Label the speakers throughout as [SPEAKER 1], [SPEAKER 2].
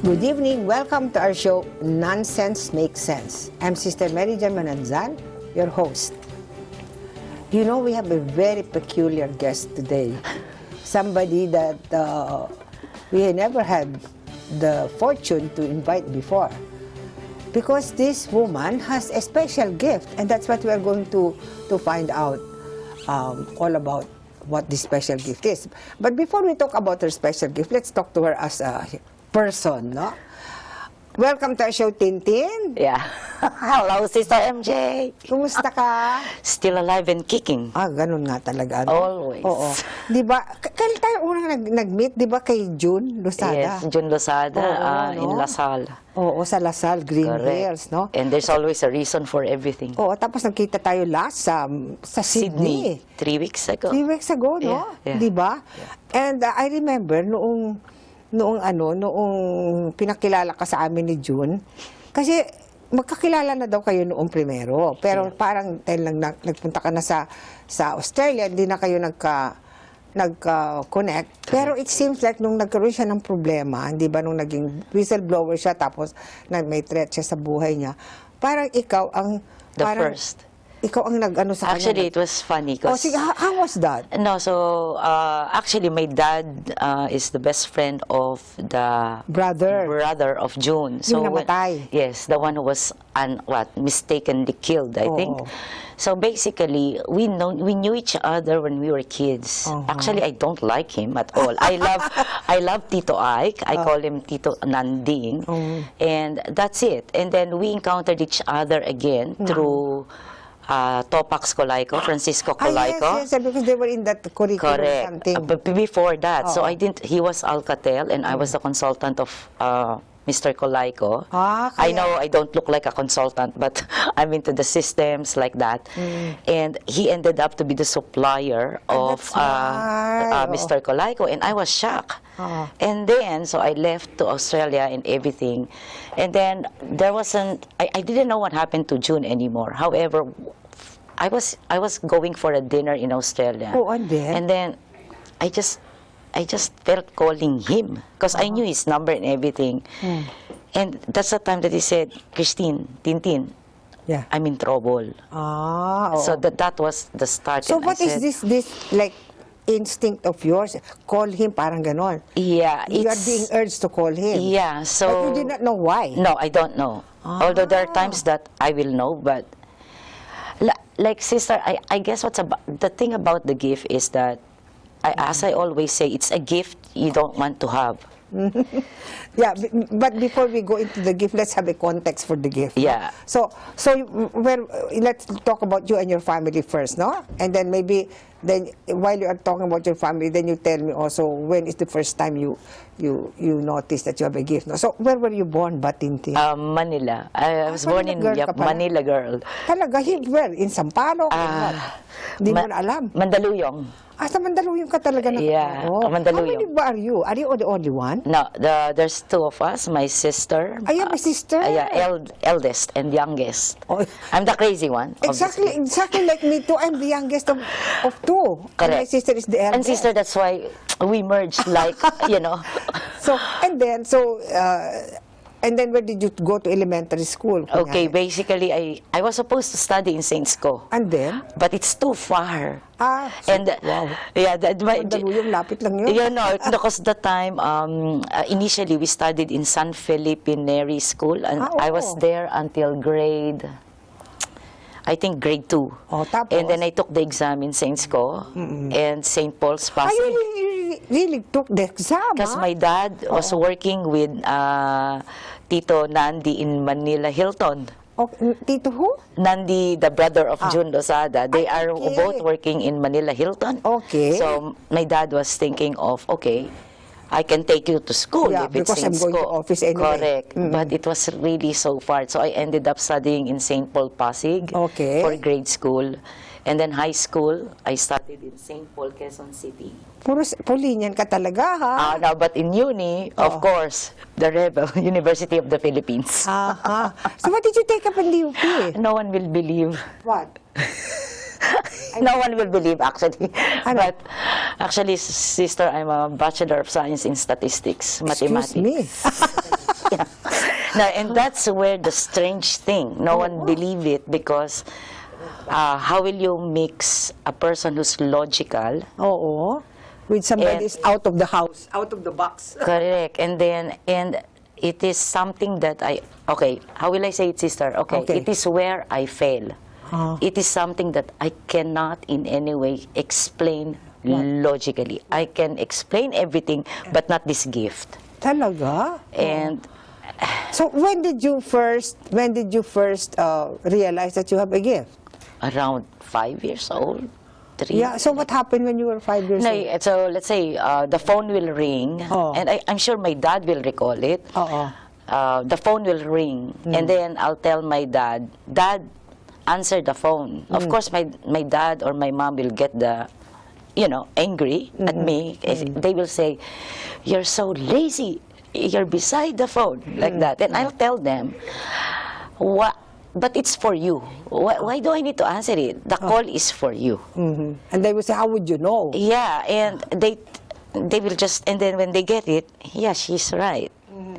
[SPEAKER 1] Good evening. Welcome to our show, Nonsense Makes Sense. I'm Sister John Mananzan, your host. You know, we have a very peculiar guest today. Somebody that we never had the fortune to invite before. Because this woman has a special gift, and that's what we are going to find out all about what this special gift is. But before we talk about her special gift, let's talk to her as a person, no? Welcome to our show, Tintin.
[SPEAKER 2] Yeah. Hello, Sister MJ.
[SPEAKER 1] Kumusta ka?
[SPEAKER 2] Still alive and kicking.
[SPEAKER 1] Ah, ganun nga talaga. No?
[SPEAKER 2] Always.
[SPEAKER 1] Oo. Di ba? Kailan tayo unang nag-meet, di ba, kay June Losada?
[SPEAKER 2] Yes, June Losada
[SPEAKER 1] Oo,
[SPEAKER 2] in
[SPEAKER 1] no?
[SPEAKER 2] LaSalle.
[SPEAKER 1] Oo, sa LaSalle, Green
[SPEAKER 2] Correct.
[SPEAKER 1] Hills, no?
[SPEAKER 2] And there's always a reason for everything.
[SPEAKER 1] Oo, tapos nagkita tayo last sa Sydney.
[SPEAKER 2] 3 weeks ago.
[SPEAKER 1] 3 weeks ago, no?
[SPEAKER 2] Yeah, yeah.
[SPEAKER 1] Di ba?
[SPEAKER 2] Yeah.
[SPEAKER 1] And I remember noong pinakilala ka sa amin ni June, kasi magkakilala na daw kayo noong primero, pero parang dahil nagpunta ka na sa Australia, hindi na kayo nagka-connect. Pero it seems like nung nagkaroon siya ng problema, hindi ba, nung naging whistleblower siya, tapos may threat siya sa buhay niya, parang ikaw ang
[SPEAKER 2] First.
[SPEAKER 1] Ikaw ang nag-ano sa
[SPEAKER 2] Actually,
[SPEAKER 1] kanya.
[SPEAKER 2] it was funny.
[SPEAKER 1] Oh, sige, how was that?
[SPEAKER 2] No, so actually, my dad is the best friend of the brother of June. So
[SPEAKER 1] Yung namatay.
[SPEAKER 2] Yes, the one who was mistakenly killed, I think. So basically, we knew each other when we were kids. Actually, I don't like him at all. I love Tito Ike. I call him Tito Nanding, and that's it. And then we encountered each other again through Topax Colayco, Francisco Colayco.
[SPEAKER 1] Yes, because they were in that curriculum.
[SPEAKER 2] Correct.
[SPEAKER 1] Something.
[SPEAKER 2] But before that, so he was Alcatel and I was the consultant of Mr. Colayco. I know I don't look like a consultant, but I'm into the systems like that. And he ended up to be the supplier of Mr. Colayco, and I was shocked. And then, so I left to Australia and everything. And then there wasn't, I didn't know what happened to June anymore. However, I was going for a dinner in Australia.
[SPEAKER 1] Oh, and then?
[SPEAKER 2] And then I just felt calling him because I knew his number and everything. And that's the time that he said, "Christine, Tintin,
[SPEAKER 1] Yeah.
[SPEAKER 2] I'm in trouble." So that was the start.
[SPEAKER 1] So
[SPEAKER 2] and
[SPEAKER 1] what
[SPEAKER 2] I
[SPEAKER 1] is
[SPEAKER 2] said,
[SPEAKER 1] this like instinct of yours? Call him, parang ganon.
[SPEAKER 2] Yeah,
[SPEAKER 1] You are being urged to call him.
[SPEAKER 2] Yeah, so
[SPEAKER 1] But you did not know why.
[SPEAKER 2] No, I don't know. Although there are times that I will know, but like sister, I guess the thing about the gift is that, as I always say, it's a gift you don't want to have.
[SPEAKER 1] Yeah, but before we go into the gift, let's have a context for the gift.
[SPEAKER 2] Yeah.
[SPEAKER 1] No? So let's talk about you and your family first, no? And then maybe while you are talking about your family, then you tell me also when is the first time you noticed that you have a gift. No? So where were you born, Batinti?
[SPEAKER 2] Manila. I was born in Manila girl.
[SPEAKER 1] Talaga? Where? In Sampaloc? Hindi mo na alam.
[SPEAKER 2] Mandaluyong.
[SPEAKER 1] Sa Mandaluyong ka talaga na.
[SPEAKER 2] Yeah, Mandaluyong.
[SPEAKER 1] How many ba are you? Are you the only one?
[SPEAKER 2] No, there's 2 of us. My sister.
[SPEAKER 1] My sister.
[SPEAKER 2] Yeah, eldest and youngest.
[SPEAKER 1] Oh.
[SPEAKER 2] I'm the crazy one.
[SPEAKER 1] Exactly like me too. I'm the youngest of 2.
[SPEAKER 2] Correct.
[SPEAKER 1] And my sister is the eldest.
[SPEAKER 2] And sister, that's why we merged, like, you know.
[SPEAKER 1] And then where did you go to elementary school?
[SPEAKER 2] Okay, basically, I was supposed to study in Saint Co.
[SPEAKER 1] And then?
[SPEAKER 2] But it's too far.
[SPEAKER 1] Wow.
[SPEAKER 2] Yeah,
[SPEAKER 1] Mandaluyong, lapit lang yun.
[SPEAKER 2] You know, because the time, initially we studied in San Felipe Neri School, and I was there until grade 2.
[SPEAKER 1] Tapos?
[SPEAKER 2] And then I took the exam in Saint Co. and St. Paul's Pasig.
[SPEAKER 1] You really took the exam,
[SPEAKER 2] Because my dad was working with Tito Nandi in Manila Hilton.
[SPEAKER 1] Tito who?
[SPEAKER 2] Nandi, the brother of June Losada. They are both working in Manila Hilton.
[SPEAKER 1] Okay.
[SPEAKER 2] So my dad was thinking of, okay, I can take you to school if it's
[SPEAKER 1] because
[SPEAKER 2] in
[SPEAKER 1] I'm going to office anyway.
[SPEAKER 2] Correct. But it was really so far. So I ended up studying in St. Paul Pasig for grade school. And then high school, I studied in St. Paul, Quezon City.
[SPEAKER 1] Puro Paulinyan ka talaga, ha?
[SPEAKER 2] No, but in uni, of course, the Rebel, University of the Philippines.
[SPEAKER 1] So what did you take up in the UP?
[SPEAKER 2] No one will believe.
[SPEAKER 1] What?
[SPEAKER 2] No one will believe, actually. But actually, sister, I'm a Bachelor of Science in Statistics, Mathematics.
[SPEAKER 1] Excuse me.
[SPEAKER 2] No, and that's where the strange thing, no one believe it, because how will you mix a person who's logical?
[SPEAKER 1] Oo. With somebody is out of the house, out of the box.
[SPEAKER 2] Correct. And it is something that okay, how will I say it, sister? Okay, it is where I fail. It is something that I cannot in any way explain logically. I can explain everything, but not this gift.
[SPEAKER 1] Talaga?
[SPEAKER 2] And
[SPEAKER 1] so when did you first realize that you have a gift?
[SPEAKER 2] around 5 years old. 3.
[SPEAKER 1] Yeah, so what happened when you were 5 years old?
[SPEAKER 2] No, so let's say the phone will ring, and I'm sure my dad will recall it. The phone will ring, and then I'll tell my dad, Dad, answer the phone. Of course, my dad or my mom will get angry at me. They will say, you're so lazy, you're beside the phone, like that. And I'll tell them, what? But it's for you. Why do I need to answer it? The call is for you.
[SPEAKER 1] And they will say, how would you know?
[SPEAKER 2] Yeah, and they will just, and then when they get it, yeah, she's right.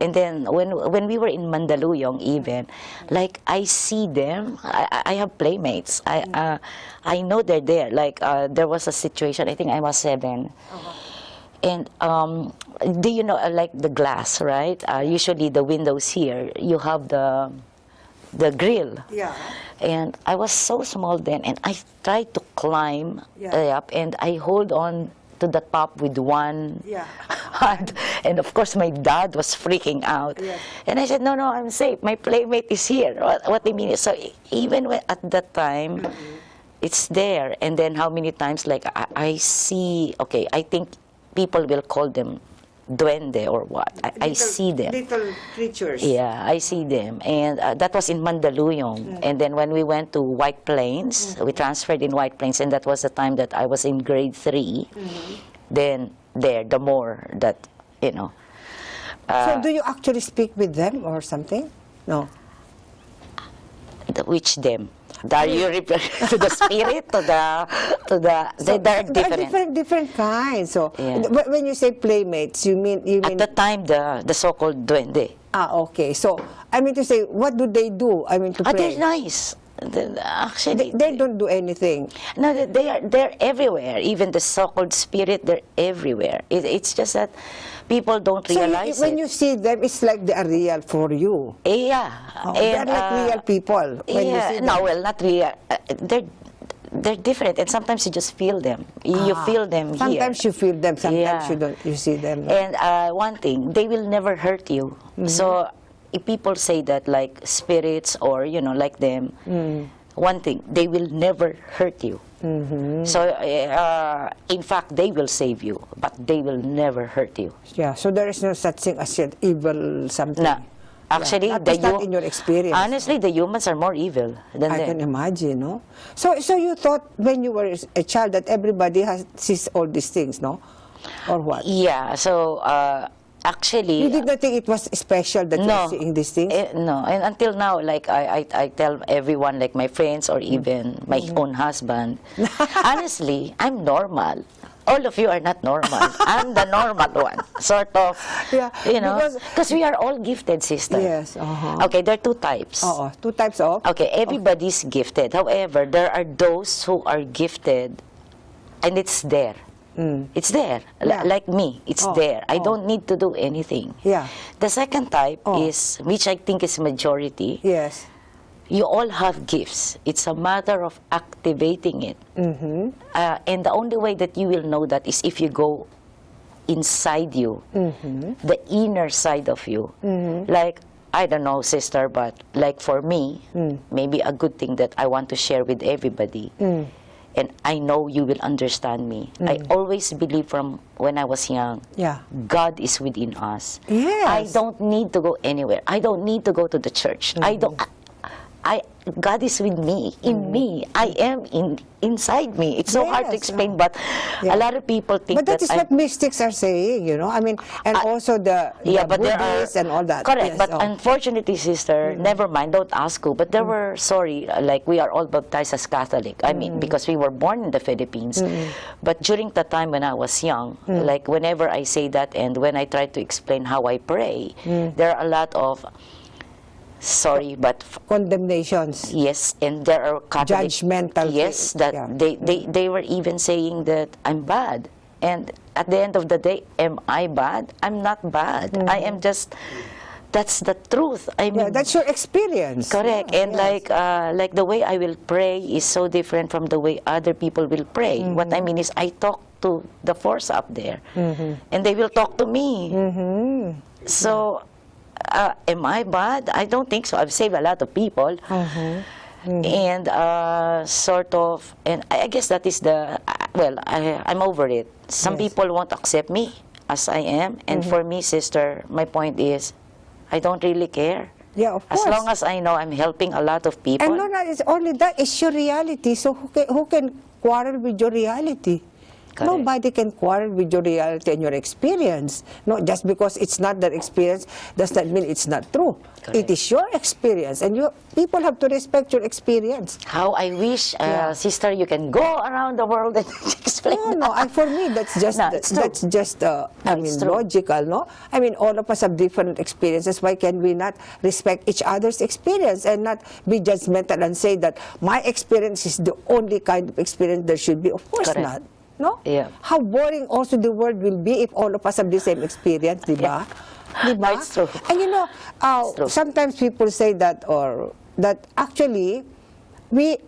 [SPEAKER 2] And then when we were in Mandaluyong even, like I see them, I have playmates. I know they're there. Like there was a situation, I think I was 7. And do you know, like the glass, right? Usually the windows here, you have the grill.
[SPEAKER 1] Yeah.
[SPEAKER 2] And I was so small then, and I tried to climb up, and I hold on to the top with one hand. And of course, my dad was freaking out. And I said, no, I'm safe. My playmate is here. What do you mean? So even at that time, it's there. And then how many times, like, I see, okay, I think people will call them duende or what. I see them.
[SPEAKER 1] Little creatures.
[SPEAKER 2] Yeah, I see them. And that was in Mandaluyong. And then when we went to White Plains, we transferred in White Plains, and that was the time that I was in grade 3. Then the more that,
[SPEAKER 1] so do you actually speak with them or something? No.
[SPEAKER 2] Which them? Are you referring to the spirit, to the? So they're different.
[SPEAKER 1] There are different kinds. So when you say playmates, you mean
[SPEAKER 2] at the time the so-called duende.
[SPEAKER 1] Okay. So I mean to say, what do they do? I mean to play.
[SPEAKER 2] They're nice. Actually,
[SPEAKER 1] they don't do anything.
[SPEAKER 2] No, they're everywhere. Even the so-called spirit, they're everywhere. It's just that people don't realize
[SPEAKER 1] so when you see them, it's like they are real for you.
[SPEAKER 2] Yeah.
[SPEAKER 1] They're like real people. When you see them.
[SPEAKER 2] No, well, not real. They're different, and sometimes you just feel them. You feel them here.
[SPEAKER 1] Sometimes you feel them, sometimes you don't. You see them.
[SPEAKER 2] And one thing, they will never hurt you. So if people say that, like spirits or like them, one thing, they will never hurt you. So in fact, they will save you, but they will never hurt you.
[SPEAKER 1] Yeah. So there is no such thing as evil something.
[SPEAKER 2] No. Actually,
[SPEAKER 1] not in your experience.
[SPEAKER 2] Honestly, the humans are more evil than them.
[SPEAKER 1] I can imagine, no? So you thought when you were a child that everybody sees all these things, no? Or what?
[SPEAKER 2] Yeah. So actually,
[SPEAKER 1] you did not think it was special that you're seeing these things?
[SPEAKER 2] No. And until now, like I tell everyone, like my friends or even my own husband, honestly, I'm normal. All of you are not normal. I'm the normal one, sort of.
[SPEAKER 1] Yeah,
[SPEAKER 2] because we are all gifted, sister.
[SPEAKER 1] Yes.
[SPEAKER 2] Okay, there are 2 types.
[SPEAKER 1] 2 types of?
[SPEAKER 2] Okay, everybody's gifted. However, there are those who are gifted, and it's there. It's there. Like me, it's there. I don't need to do anything.
[SPEAKER 1] Yeah.
[SPEAKER 2] The second type is, which I think is majority.
[SPEAKER 1] Yes.
[SPEAKER 2] You all have gifts. It's a matter of activating it. And the only way that you will know that is if you go inside you, the inner side of you. Like, I don't know, sister, but like for me, maybe a good thing that I want to share with everybody, and I know you will understand me. I always believe from when I was young, God is within us.
[SPEAKER 1] Yes.
[SPEAKER 2] I don't need to go anywhere. I don't need to go to the church. God is with me, in me. I am inside me. It's so hard to explain, but a lot of people think
[SPEAKER 1] that. But that is what mystics are saying, I mean, and also the Buddhists and all that.
[SPEAKER 2] Correct, but unfortunately, sister, never mind, don't ask who, but there were, like we are all baptized as Catholic. I mean, because we were born in the Philippines. But during the time when I was young, like whenever I say that and when I try to explain how I pray, there are a lot of sorry, but
[SPEAKER 1] Condemnations.
[SPEAKER 2] yes, and there are Catholic,
[SPEAKER 1] Judgmental
[SPEAKER 2] yes,
[SPEAKER 1] thing,
[SPEAKER 2] that
[SPEAKER 1] yeah.
[SPEAKER 2] they were even saying that I'm bad. And at the end of the day, am I bad? I'm not bad. I am just, that's the truth. I mean,
[SPEAKER 1] Yeah, that's your experience.
[SPEAKER 2] correct.
[SPEAKER 1] Yeah,
[SPEAKER 2] And
[SPEAKER 1] yes.
[SPEAKER 2] like the way I will pray is so different from the way other people will pray. What I mean is I talk to the force up there, and they will talk to me. So, am I bad? I don't think so. I've saved a lot of people. And sort of, and I guess that is the, well, I'm over it. Some
[SPEAKER 1] Yes.
[SPEAKER 2] people won't accept me as I am. And for me, sister, my point is, I don't really care.
[SPEAKER 1] Yeah, of
[SPEAKER 2] As
[SPEAKER 1] course.
[SPEAKER 2] long as I know I'm helping a lot of people.
[SPEAKER 1] And no, it's only that, it's your reality. So who can quarrel with your reality?
[SPEAKER 2] Correct.
[SPEAKER 1] Nobody can quarrel with your reality and your experience. No, just because it's not their experience does not mean it's not true.
[SPEAKER 2] Correct.
[SPEAKER 1] It is your experience, and people have to respect your experience.
[SPEAKER 2] How I wish,
[SPEAKER 1] Yeah.
[SPEAKER 2] sister, you can go around the world and explain
[SPEAKER 1] No,
[SPEAKER 2] that.
[SPEAKER 1] for me, that's just,
[SPEAKER 2] No, it's true.
[SPEAKER 1] that's just, I
[SPEAKER 2] No,
[SPEAKER 1] mean,
[SPEAKER 2] it's true.
[SPEAKER 1] logical, no? I mean, all of us have different experiences. Why can we not respect each other's experience and not be judgmental and say that my experience is the only kind of experience there should be? Of course
[SPEAKER 2] Correct.
[SPEAKER 1] not. No?
[SPEAKER 2] Yeah.
[SPEAKER 1] How boring also the world will be if all of us have the same experience, di ba? Di ba?
[SPEAKER 2] It's true.
[SPEAKER 1] And you know,
[SPEAKER 2] true.
[SPEAKER 1] sometimes people say that, or that actually,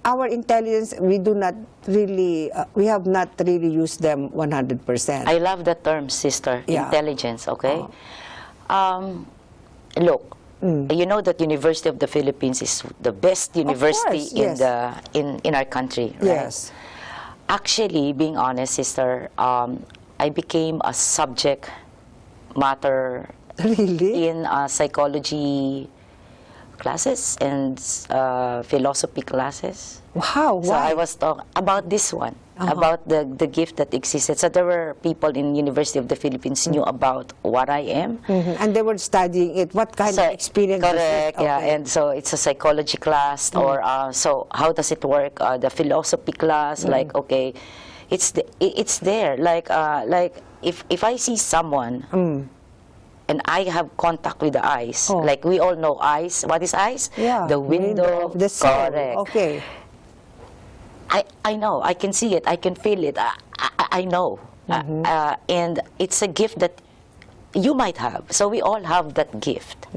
[SPEAKER 1] our intelligence, we do not really, we have not really used them 100%.
[SPEAKER 2] I love the term, sister,
[SPEAKER 1] Yeah.
[SPEAKER 2] intelligence, okay? Look, you know that University of the Philippines is the best university
[SPEAKER 1] course, yes.
[SPEAKER 2] in our country, right?
[SPEAKER 1] Yes.
[SPEAKER 2] Actually, being honest, sister, I became a subject matter
[SPEAKER 1] Really?
[SPEAKER 2] in psychology classes and philosophy classes.
[SPEAKER 1] Wow,
[SPEAKER 2] So I
[SPEAKER 1] why?
[SPEAKER 2] was talking about this one, about the gift that existed. So there were people in University of the Philippines knew about what I am.
[SPEAKER 1] And they were studying it. What kind
[SPEAKER 2] So,
[SPEAKER 1] of experience is
[SPEAKER 2] correct,
[SPEAKER 1] it?
[SPEAKER 2] yeah.
[SPEAKER 1] Okay.
[SPEAKER 2] And so it's a psychology class, or so how does it work? The philosophy class, like, okay, it's there. Like if I see someone and I have contact with the eyes, like we all know eyes. What is eyes?
[SPEAKER 1] Yeah,
[SPEAKER 2] The window.
[SPEAKER 1] of the soul.
[SPEAKER 2] Correct.
[SPEAKER 1] Okay.
[SPEAKER 2] I know, I can see it, I can feel it, I know. And it's a gift that you might have. So we all have that gift.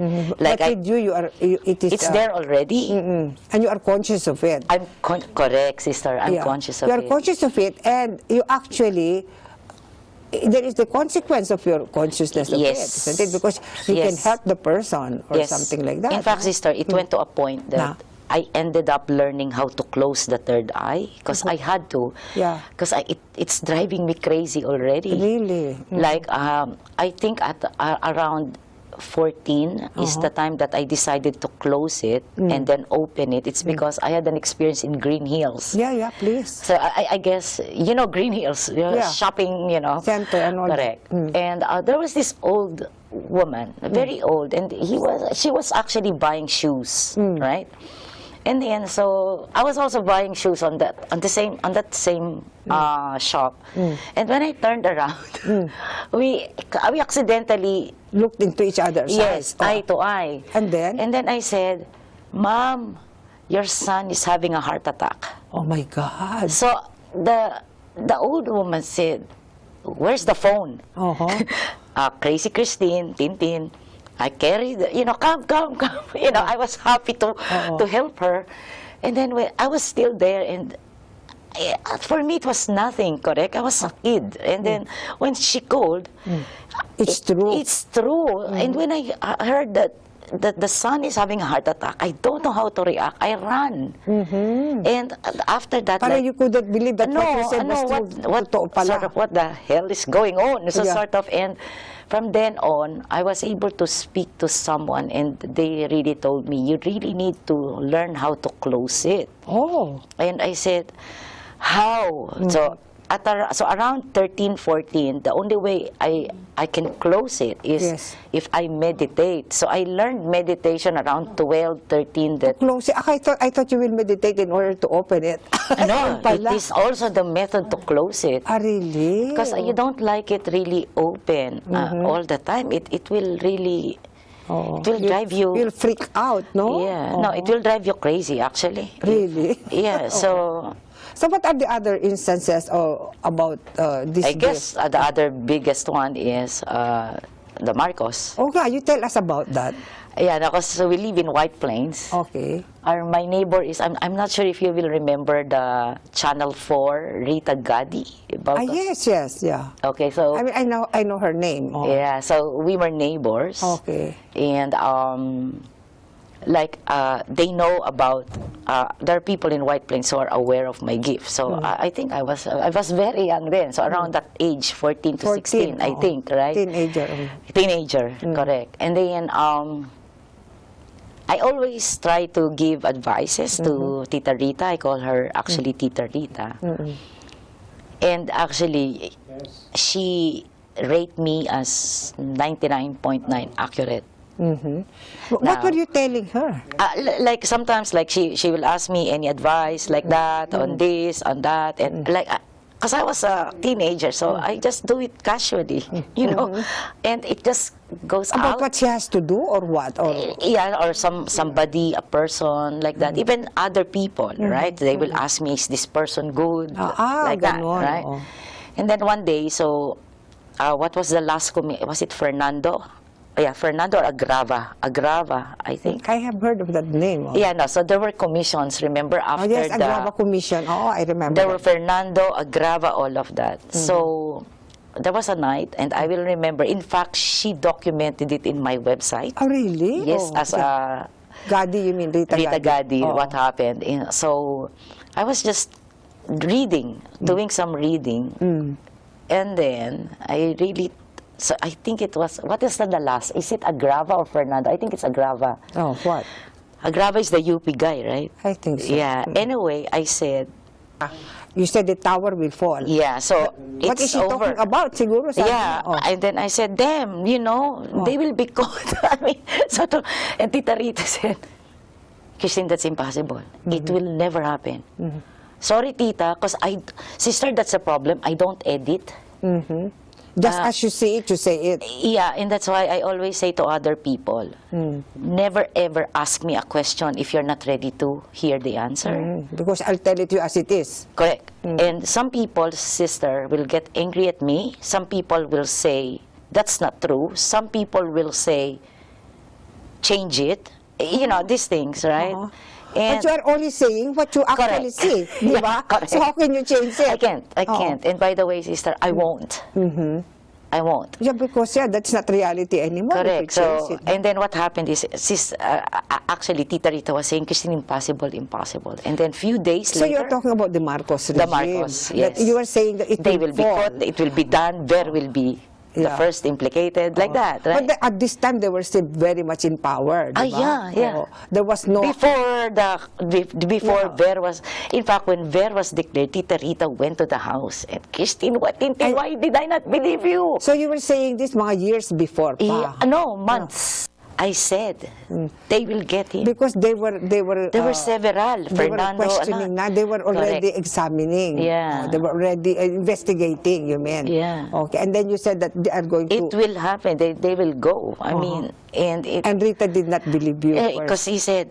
[SPEAKER 2] Like
[SPEAKER 1] But with you are, it is...
[SPEAKER 2] it's there already.
[SPEAKER 1] And you are conscious of it.
[SPEAKER 2] I'm correct, sister. I'm
[SPEAKER 1] Yeah.
[SPEAKER 2] conscious of
[SPEAKER 1] You are
[SPEAKER 2] it.
[SPEAKER 1] conscious of it, and you actually... There is the consequence of your consciousness of
[SPEAKER 2] Yes.
[SPEAKER 1] it, isn't it? Because you can
[SPEAKER 2] Yes.
[SPEAKER 1] help the person or
[SPEAKER 2] Yes.
[SPEAKER 1] something like that.
[SPEAKER 2] In fact, sister, it went to a point that I ended up learning how to close the third eye because I had to.
[SPEAKER 1] Yeah.
[SPEAKER 2] Because it's driving me crazy already.
[SPEAKER 1] Really?
[SPEAKER 2] Like, I think at around 14 is the time that I decided to close it and then open it. It's because I had an experience in Green Hills.
[SPEAKER 1] Yeah, please.
[SPEAKER 2] So I guess, you know, Green Hills,
[SPEAKER 1] Yeah.
[SPEAKER 2] shopping, you know.
[SPEAKER 1] Center and all that.
[SPEAKER 2] Correct. And there was this old woman, very old, and she was actually buying shoes, right? And then, so I was also buying shoes on that same shop. And when I turned around, we accidentally
[SPEAKER 1] Looked into each other's
[SPEAKER 2] yes,
[SPEAKER 1] eyes. Oh.
[SPEAKER 2] eye to eye.
[SPEAKER 1] And then?
[SPEAKER 2] And then I said, "Mom, your son is having a heart attack."
[SPEAKER 1] Oh my God.
[SPEAKER 2] So the old woman said, "Where's the phone?" Crazy Christine, Tintin. I carried, come. I was happy to help her. And then when I was still there, and for me it was nothing, correct? I was a kid. And then when she called,
[SPEAKER 1] It's true.
[SPEAKER 2] It's true. And when I heard that the son is having a heart attack, I don't know how to react. I ran. And after that,
[SPEAKER 1] Para
[SPEAKER 2] like,
[SPEAKER 1] you couldn't believe that what you said was true. Totoo pala.
[SPEAKER 2] sort of what the hell is going on? So
[SPEAKER 1] Yeah.
[SPEAKER 2] sort of, and from then on, I was able to speak to someone, and they really told me, you really need to learn how to close it.
[SPEAKER 1] Oh.
[SPEAKER 2] And I said, how? So around 13, 14, the only way I can close it is
[SPEAKER 1] Yes.
[SPEAKER 2] if I meditate. So I learned meditation around 12, 13. That
[SPEAKER 1] Close it. I thought you will meditate in order to open it.
[SPEAKER 2] no,
[SPEAKER 1] Ayun pala.
[SPEAKER 2] it is also the method to close it.
[SPEAKER 1] Really?
[SPEAKER 2] Because you don't like it really open all the time. It will really
[SPEAKER 1] Oh.
[SPEAKER 2] It will drive you.
[SPEAKER 1] You'll freak out, no?
[SPEAKER 2] Yeah, no, it will drive you crazy, actually.
[SPEAKER 1] Really?
[SPEAKER 2] Yeah, so
[SPEAKER 1] So what are the other instances about this
[SPEAKER 2] I guess
[SPEAKER 1] gift?
[SPEAKER 2] the other biggest one is the Marcos.
[SPEAKER 1] Okay, you tell us about that.
[SPEAKER 2] Yeah, because we live in White Plains.
[SPEAKER 1] Okay.
[SPEAKER 2] My neighbor is, I'm not sure if you will remember the Channel 4, Rita Gadi.
[SPEAKER 1] Yes, yeah.
[SPEAKER 2] Okay, so...
[SPEAKER 1] I mean, I know her name. Oh.
[SPEAKER 2] Yeah, so we were neighbors.
[SPEAKER 1] Okay.
[SPEAKER 2] And, they know about, there are people in White Plains who are aware of my gift. So I think I was very young then. So around that age, 14 to 16, I think, right? Teenager, correct. And then, I always try to give advices to Tita Rita. I call her actually Tita Rita. And actually, she rated me as 99.9 accurate.
[SPEAKER 1] What were you telling her?
[SPEAKER 2] Like sometimes, like she will ask me any advice like that on this, on that, and like. Because I was a teenager, so I just do it casually, you know, and it just goes
[SPEAKER 1] About
[SPEAKER 2] out.
[SPEAKER 1] what she has to do or what? Or
[SPEAKER 2] Yeah, or somebody, a person like that. Even other people, right? They will ask me, is this person good? Like that,
[SPEAKER 1] ganon.
[SPEAKER 2] right?
[SPEAKER 1] Oh.
[SPEAKER 2] And then one day, so what was the last was it Fernando? Yeah, Fernando or Agrava, I think.
[SPEAKER 1] I have heard of that name. Oh.
[SPEAKER 2] Yeah, no, so there were commissions, remember, after
[SPEAKER 1] Yes,
[SPEAKER 2] the...
[SPEAKER 1] Agrava Commission. Oh, I remember.
[SPEAKER 2] There were Fernando, Agrava, all of that. So there was a night, and I will remember, in fact, she documented it in my website.
[SPEAKER 1] Oh, really?
[SPEAKER 2] Yes,
[SPEAKER 1] Oh,
[SPEAKER 2] as a...
[SPEAKER 1] Gadi, you mean Rita
[SPEAKER 2] Gadi,
[SPEAKER 1] Oh.
[SPEAKER 2] what happened. So I was just reading, doing some reading, and then I really... So I think it was, what is the last? Is it Agrava or Fernando? I think it's Agrava.
[SPEAKER 1] Oh, what?
[SPEAKER 2] Agrava is the UP guy, right?
[SPEAKER 1] I think so.
[SPEAKER 2] Yeah. Anyway, I said...
[SPEAKER 1] You said the tower will fall.
[SPEAKER 2] Yeah, so
[SPEAKER 1] What is
[SPEAKER 2] it's
[SPEAKER 1] she
[SPEAKER 2] over.
[SPEAKER 1] talking about? Siguro sabi
[SPEAKER 2] Yeah,
[SPEAKER 1] mo. Oh.
[SPEAKER 2] and then I said, damn, you know, they will be caught. I mean, and Tita Rita said, Christine, that's impossible. It will never happen. Sorry, Tita, because sister, that's a problem. I don't edit.
[SPEAKER 1] Just as you see it, you say it.
[SPEAKER 2] Yeah, and that's why I always say to other people, never ever ask me a question if you're not ready to hear the answer.
[SPEAKER 1] Because I'll tell it to you as it is.
[SPEAKER 2] Correct. And some people, sister, will get angry at me. Some people will say, that's not true. Some people will say, change it. You know, these things, right? And
[SPEAKER 1] But you are only saying what you actually see, di ba?
[SPEAKER 2] correct.
[SPEAKER 1] So how can you change it?
[SPEAKER 2] I can't. And by the way, sister, I won't. I won't.
[SPEAKER 1] Yeah, because that's not reality anymore. if you
[SPEAKER 2] Correct.
[SPEAKER 1] change
[SPEAKER 2] So,
[SPEAKER 1] it.
[SPEAKER 2] and then what happened is, actually, Tita Rita was saying, Christine, impossible. And then few days
[SPEAKER 1] So
[SPEAKER 2] later...
[SPEAKER 1] you're talking about the Marcos regime.
[SPEAKER 2] The Marcos, yes.
[SPEAKER 1] That you are saying that
[SPEAKER 2] they will be
[SPEAKER 1] fall.
[SPEAKER 2] caught, it will be done, Ver will be the first implicated, like that, right?
[SPEAKER 1] But at this time, they were still very much in power, di ba?
[SPEAKER 2] Yeah.
[SPEAKER 1] There was no...
[SPEAKER 2] Before Ver was, in fact, when Ver was declared, Tita Rita went to the house and Christine, why did I not believe you?
[SPEAKER 1] So you were saying this mga years before pa?
[SPEAKER 2] Yeah, no, months. I said, they will get him.
[SPEAKER 1] Because there were
[SPEAKER 2] several.
[SPEAKER 1] They
[SPEAKER 2] Fernando,
[SPEAKER 1] were questioning na. They were already examining.
[SPEAKER 2] Yeah.
[SPEAKER 1] They were already investigating, you mean?
[SPEAKER 2] Yeah.
[SPEAKER 1] Okay. And then you said that they are going to...
[SPEAKER 2] It will happen. They will go. I mean,
[SPEAKER 1] And Rita did not believe you.
[SPEAKER 2] Because he said,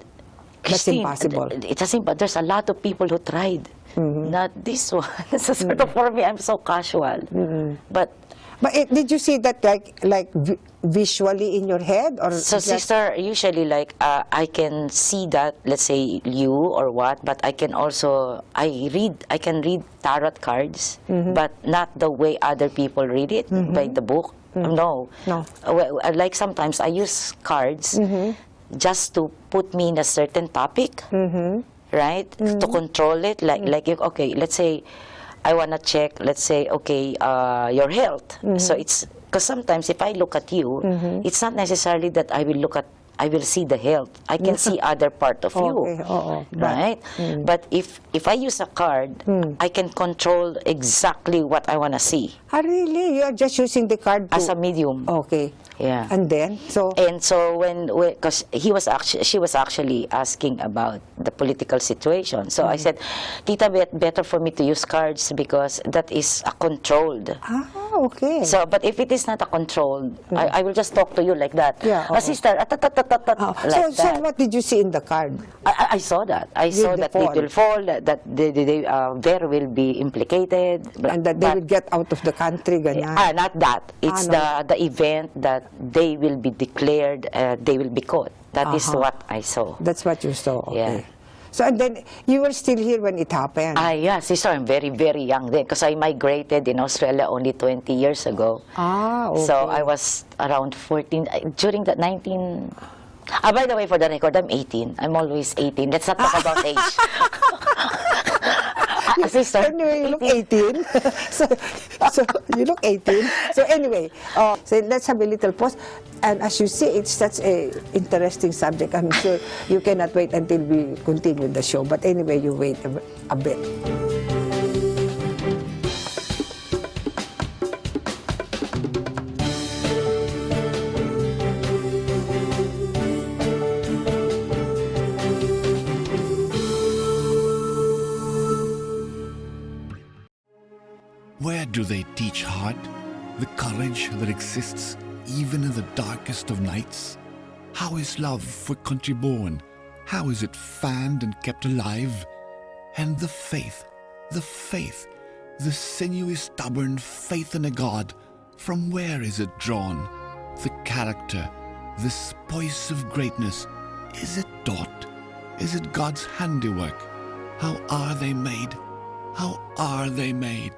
[SPEAKER 1] That's
[SPEAKER 2] Christine,
[SPEAKER 1] impossible.
[SPEAKER 2] It's impossible. There's a lot of people who tried. Not this one. So sort of for me, I'm so casual. But
[SPEAKER 1] did you see that like visually in your head, or
[SPEAKER 2] so,
[SPEAKER 1] just...
[SPEAKER 2] sister, usually like I can see that, let's say you or what, but I can also I can read tarot cards, but not the way other people read it by the book. No. Like sometimes I use cards just to put me in a certain topic, right? To control it, like okay, let's say I want to check, let's say, okay, your health. So it's, because sometimes if I look at you, it's not necessarily that I will see the health. I can see other part of you, right? But if I use a card, I can control exactly what I want to see.
[SPEAKER 1] Really? You are just using the card
[SPEAKER 2] as a medium.
[SPEAKER 1] Okay.
[SPEAKER 2] Yeah.
[SPEAKER 1] And then, so
[SPEAKER 2] when because she was actually asking about the political situation. So I said, Tita, better for me to use cards because that is controlled.
[SPEAKER 1] okay.
[SPEAKER 2] So, but if it is not a controlled, I will just talk to you like that.
[SPEAKER 1] Yeah, oo.
[SPEAKER 2] Sister, like
[SPEAKER 1] So
[SPEAKER 2] that.
[SPEAKER 1] what did you see in the card?
[SPEAKER 2] I saw that. I saw
[SPEAKER 1] They
[SPEAKER 2] that it will fall, that there will be implicated.
[SPEAKER 1] And that they
[SPEAKER 2] but-
[SPEAKER 1] will get out of the country, ganyan.
[SPEAKER 2] not that. It's
[SPEAKER 1] no.
[SPEAKER 2] the event that they will be declared, they will be caught. That is what I saw.
[SPEAKER 1] That's what you saw, okay.
[SPEAKER 2] Yeah.
[SPEAKER 1] So, and then, you were still here when it happened?
[SPEAKER 2] Yeah, sister, I'm very, very young then because I migrated in Australia only 20 years ago.
[SPEAKER 1] Okay.
[SPEAKER 2] So I was around 14, during that 19... by the way, for the record, I'm 18. I'm always 18. Let's not talk about age. Sister,
[SPEAKER 1] Anyway, you look 18. so you look 18. So anyway, so let's have a little pause. And as you see, it's such a interesting subject. I'm sure you cannot wait until we continue the show. But anyway, you wait a bit.
[SPEAKER 3] Where do they teach heart, the courage that exists even in the darkest of nights? How is love for country born? How is it fanned and kept alive? And the faith, the sinewy stubborn faith in a God, from where is it drawn? The character, this voice of greatness, is it taught? Is it God's handiwork? How are they made? How are they made?